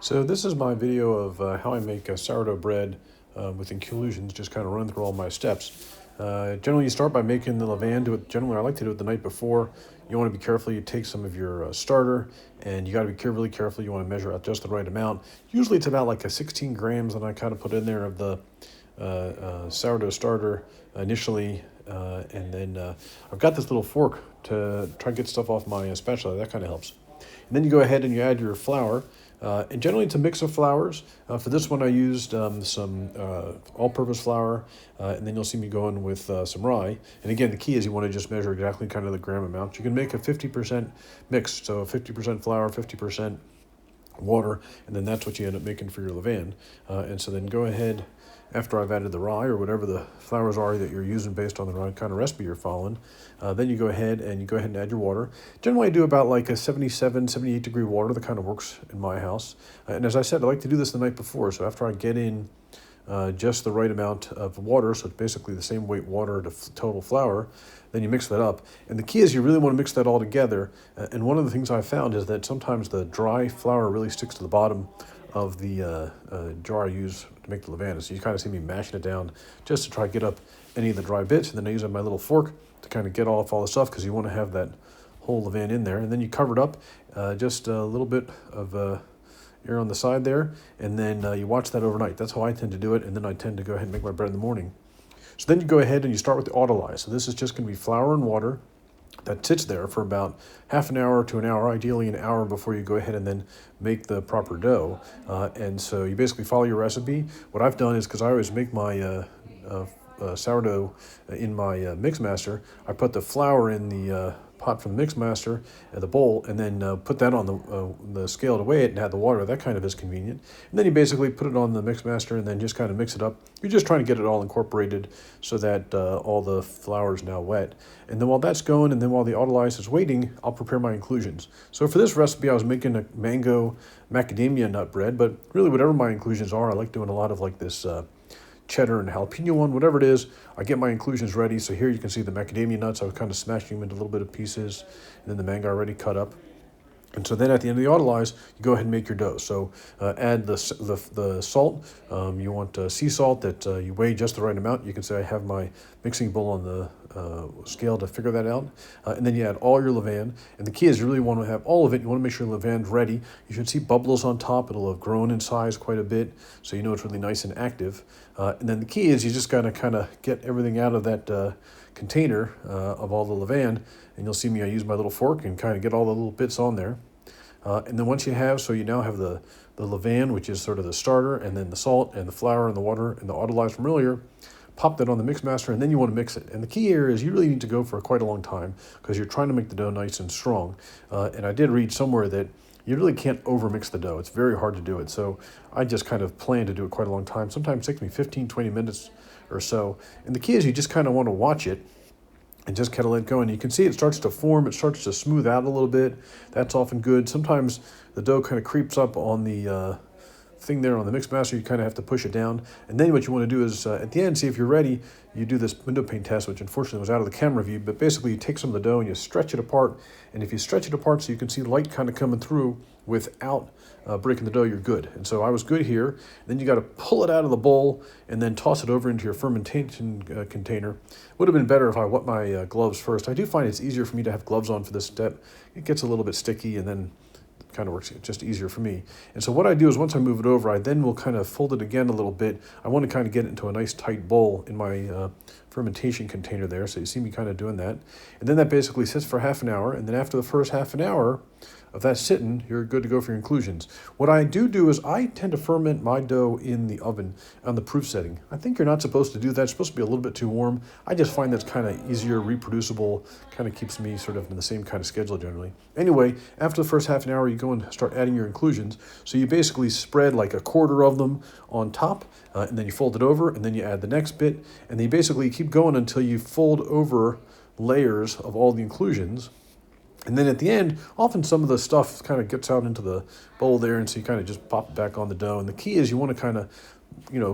So this is my video of how I make a sourdough bread with inclusions, just kind of run through all my steps. Generally, you start by making the levain. Generally, I like to do it the night before. You want to be careful. You take some of your starter, and you got to be really careful. You want to measure out just the right amount. Usually, it's about like a 16 grams, and I kind of put in there of the sourdough starter initially, and then I've got this little fork to try and get stuff off my spatula. That kind of helps. And then you go ahead and you add your flour. And generally it's a mix of flours. For this one I used some all-purpose flour, and then you'll see me going with some rye. And again, the key is you want to just measure exactly kind of the gram amount. You can make a 50% mix, so 50% flour, 50% water, and then that's what you end up making for your levain. And so then go ahead, after I've added the rye or whatever the flours are that you're using based on the kind of recipe you're following, then you go ahead and add your water. Generally I do about like a 77, 78 degree water. That kind of works in my house. And as I said, I like to do this the night before. So after I get in just the right amount of water, so it's basically the same weight water to total flour, then you mix that up. And the key is you really want to mix that all together. And one of the things I've found is that sometimes the dry flour really sticks to the bottom of the jar I use to make the levain. So you kind of see me mashing it down just to try to get up any of the dry bits. And then I use my little fork to kind of get off all the stuff because you want to have that whole levain in there. And then you cover it up, just a little bit of air on the side there, and then you watch that overnight. That's how I tend to do it, and then I tend to go ahead and make my bread in the morning. So then you go ahead and you start with the autolyze. So this is just going to be flour and water that sits there for about half an hour to an hour, ideally an hour before you go ahead and then make the proper dough. And so you basically follow your recipe. What I've done is, because I always make my sourdough in my mix master, I put the flour in the pot from the mix master the bowl, and then put that on the scale to weigh it and add the water. That kind of is convenient. And then you basically put it on the mix master and then just kind of mix it up. You're just trying to get it all incorporated so that all the flour is now wet. And then while that's going, and then while the autolyze is waiting, I'll prepare my inclusions. So for this recipe, I was making a mango macadamia nut bread, but really whatever my inclusions are, I like doing a lot of like this cheddar and jalapeno one, whatever it is, I get my inclusions ready. So here you can see the macadamia nuts. I was kind of smashing them into a little bit of pieces, and then the mango already cut up. And so then at the end of the autolyze, you go ahead and make your dough. So add the salt. You want sea salt that you weigh just the right amount. You can say I have my mixing bowl on the scale to figure that out. And then you add all your levain. And the key is you really want to have all of it. You want to make sure the levain's ready. You should see bubbles on top. It'll have grown in size quite a bit, so you know it's really nice and active. And then the key is you just got to kind of get everything out of that container of all the levain, and you'll see me, I use my little fork and kind of get all the little bits on there. And then once you have, so you now have the levain, which is sort of the starter, and then the salt and the flour and the water and the autolyze from earlier, pop that on the mix master, and then you want to mix it. And the key here is you really need to go for quite a long time because you're trying to make the dough nice and strong. And I did read somewhere that you really can't overmix the dough. It's very hard to do it. So I just kind of plan to do it quite a long time. Sometimes it takes me 15, 20 minutes or so. And the key is you just kind of want to watch it and just kind of let it go. And you can see it starts to form. It starts to smooth out a little bit. That's often good. Sometimes the dough kind of creeps up on the thing there on the mix master. You kind of have to push it down. And then what you want to do is at the end, see if you're ready, you do this window pane test, which unfortunately was out of the camera view, but basically you take some of the dough and you stretch it apart. And if you stretch it apart so you can see light kind of coming through without breaking the dough, you're good. And so I was good here. Then you got to pull it out of the bowl and then toss it over into your fermentation container. Would have been better if I wet my gloves first. I do find it's easier for me to have gloves on for this step. It gets a little bit sticky, and then kind of works just easier for me. And so what I do is once I move it over, I then will kind of fold it again a little bit. I want to kind of get it into a nice tight bowl in my fermentation container there. So you see me kind of doing that. And then that basically sits for half an hour. And then after the first half an hour of that sitting, you're good to go for your inclusions. What I do is I tend to ferment my dough in the oven on the proof setting. I think you're not supposed to do that. It's supposed to be a little bit too warm. I just find that's kind of easier, reproducible, kind of keeps me sort of in the same kind of schedule generally. Anyway, after the first half an hour, you go and start adding your inclusions. So you basically spread like a quarter of them on top, and then you fold it over, and then you add the next bit, and then you basically keep going until you fold over layers of all the inclusions. And then at the end, often some of the stuff kind of gets out into the bowl there, and so you kind of just pop it back on the dough. And the key is you want to kind of,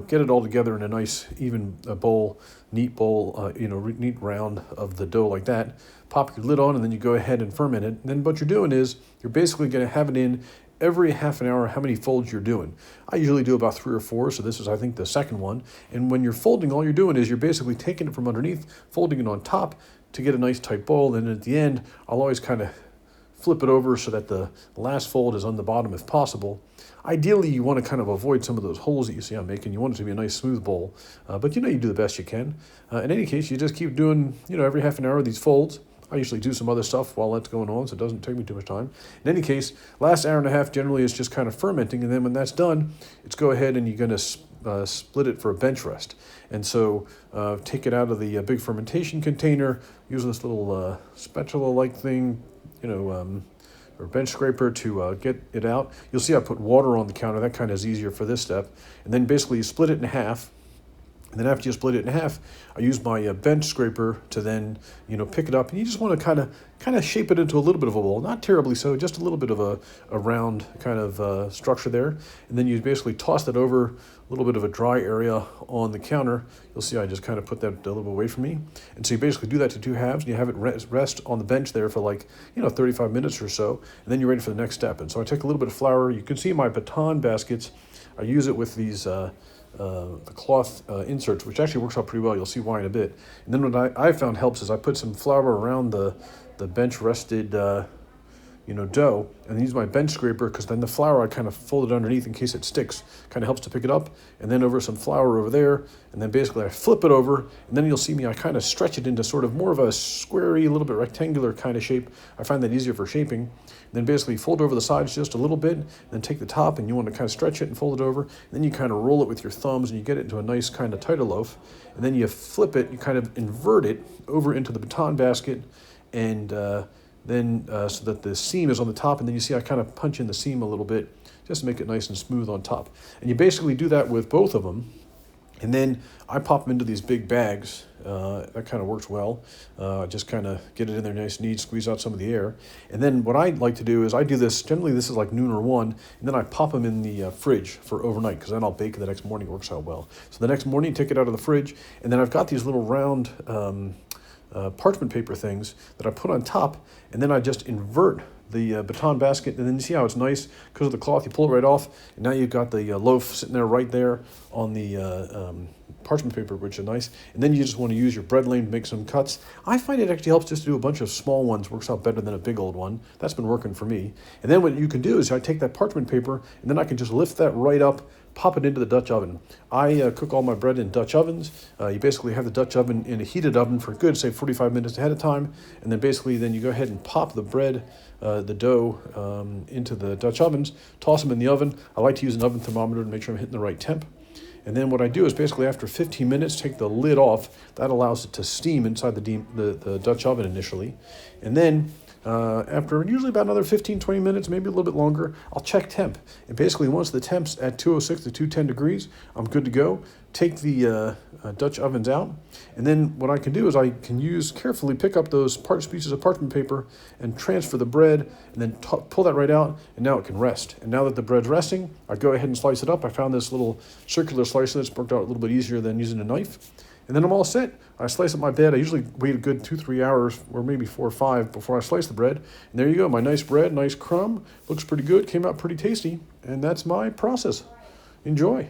get it all together in a nice, even bowl, neat bowl, neat round of the dough like that. Pop your lid on, and then you go ahead and ferment it. And then what you're doing is you're basically going to have it in every half an hour how many folds you're doing. I usually do about 3 or 4, so this is, I think, the second one. And when you're folding, all you're doing is you're basically taking it from underneath, folding it on top to get a nice tight bowl. And at the end, I'll always kind of flip it over so that the last fold is on the bottom if possible. Ideally, you want to kind of avoid some of those holes that you see I'm making. You want it to be a nice smooth bowl, but you do the best you can. In any case, you just keep doing, every half an hour these folds. I usually do some other stuff while that's going on, so it doesn't take me too much time. In any case, last hour and a half generally is just kind of fermenting, and then when that's done, it's go ahead and you're going to split it for a bench rest. And so take it out of the big fermentation container, use this little spatula-like thing, or bench scraper to get it out. You'll see I put water on the counter. That kind of is easier for this step. And then basically you split it in half. And then after you split it in half, I use my bench scraper to then, pick it up. And you just want to kind of shape it into a little bit of a bowl. Not terribly so, just a little bit of a round kind of structure there. And then you basically toss that over a little bit of a dry area on the counter. You'll see I just kind of put that a little bit away from me. And so you basically do that to 2 halves, and you have it rest on the bench there for 35 minutes or so. And then you're ready for the next step. And so I take a little bit of flour. You can see my baton baskets. I use it with these the cloth inserts, which actually works out pretty well. You'll see why in a bit. And then what I found helps is I put some flour around the bench rested dough, and use my bench scraper, because then the flour I kind of fold it underneath in case it sticks. Kind of helps to pick it up, and then over some flour over there, and then basically I flip it over, and then you'll see me, I kind of stretch it into sort of more of a squarey, a little bit rectangular kind of shape. I find that easier for shaping. And then basically fold over the sides just a little bit, and then take the top, and you want to kind of stretch it and fold it over, and then you kind of roll it with your thumbs, and you get it into a nice kind of tighter loaf. And then you flip it, you kind of invert it over into the baton basket, and then so that the seam is on the top, and then you see I kind of punch in the seam a little bit just to make it nice and smooth on top. And you basically do that with both of them, and then I pop them into these big bags. That kind of works well. Just kind of get it in there nice and neat, squeeze out some of the air. And then what I like to do is I do this, generally this is like noon or 1, and then I pop them in the fridge for overnight, because then I'll bake it the next morning. It works out well. So the next morning, take it out of the fridge, and then I've got these little round parchment paper things that I put on top, and then I just invert the baton basket, and then you see how it's nice because of the cloth. You pull it right off, and now you've got the loaf sitting there right there on the parchment paper, which is nice. And then you just want to use your bread lane to make some cuts. I find it actually helps just to do a bunch of small ones. Works out better than a big old one. That's been working for me. And then what you can do is I take that parchment paper, and then I can just lift that right up, pop it into the Dutch oven. I cook all my bread in Dutch ovens. You basically have the Dutch oven in a heated oven for good, say 45 minutes ahead of time, and then basically then you go ahead and pop the bread, the dough into the Dutch ovens, toss them in the oven. I like to use an oven thermometer to make sure I'm hitting the right temp. And then what I do is basically after 15 minutes, take the lid off. That allows it to steam inside the Dutch oven initially. And then after usually about another 15, 20 minutes, maybe a little bit longer, I'll check temp. And basically once the temp's at 206 to 210 degrees, I'm good to go. Take the Dutch ovens out. And then what I can do is I can carefully pick up those pieces of parchment paper and transfer the bread, and then pull that right out, and now it can rest. And now that the bread's resting, I go ahead and slice it up. I found this little circular slicer that's worked out a little bit easier than using a knife. And then I'm all set. I slice up my bread. I usually wait a good 2-3 hours, or maybe 4 or 5 before I slice the bread. And there you go, my nice bread, nice crumb. Looks pretty good, came out pretty tasty. And that's my process. Enjoy.